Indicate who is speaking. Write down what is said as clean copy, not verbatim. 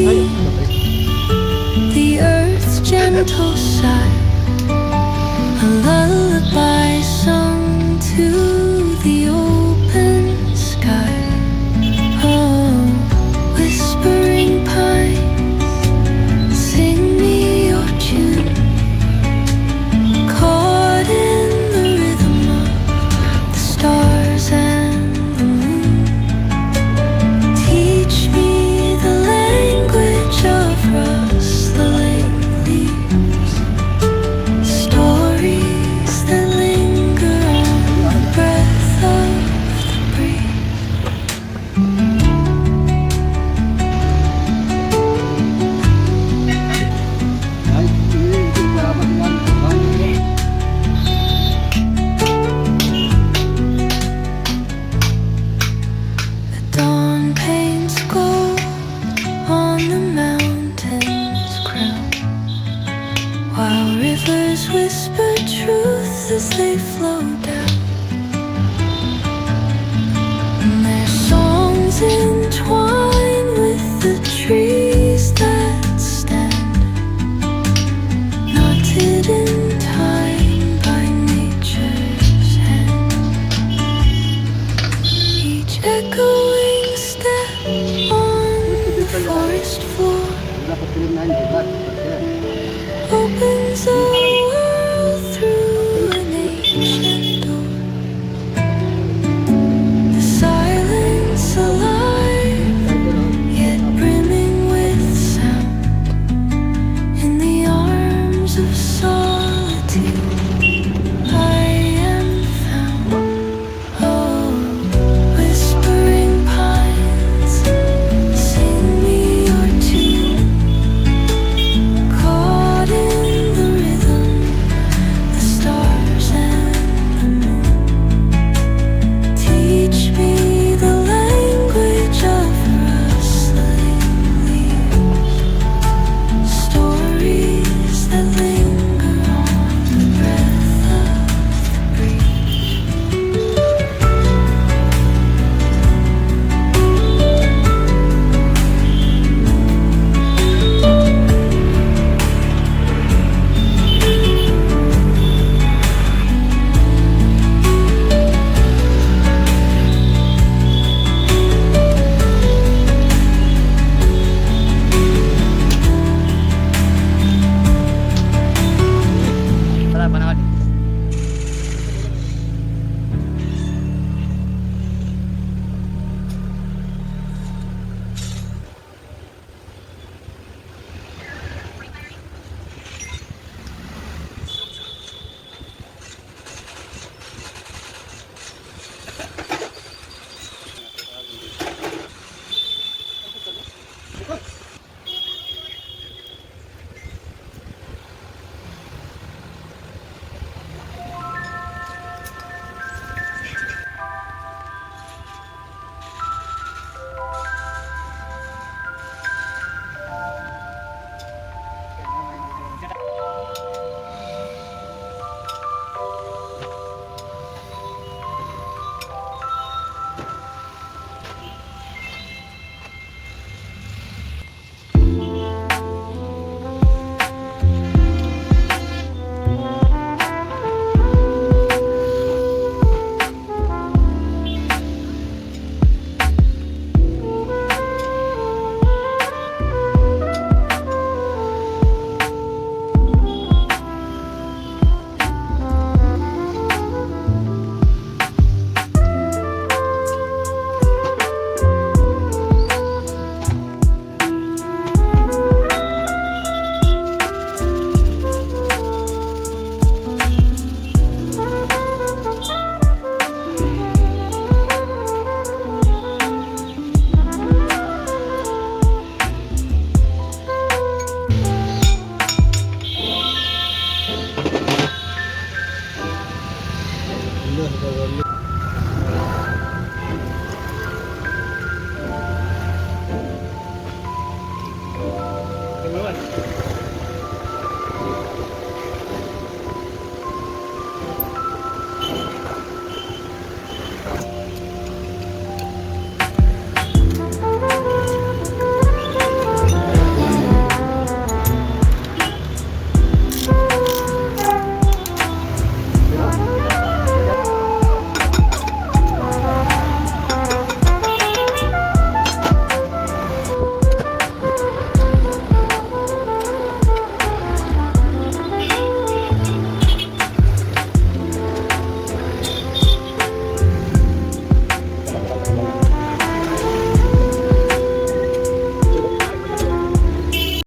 Speaker 1: me the earth's gentle sigh, a lullaby sung to the open sky. Oh, whispering pines, sing me your tune, caught in the rhythm of the stars and the moon. Teach me the language of rustling leaves, stories that linger on the breath of the breeze. The dawn paints gold on the mountain's crown, while rivers whisper truth as they flow down. And their songs entwine with the trees that stand, knotted in time by nature's hand. Each echoing step on the forest floor opens a world through an ancient door. The silence alive, yet brimming with sound, in the arms of solitude I am found. Oh, whispering pines, sing me your tune, caught in the rhythm, the stars and the moon. Teach me the language of rustling leaves, stories that linger on the breath of the breeze.
Speaker 2: Tara, panahon. Thank you.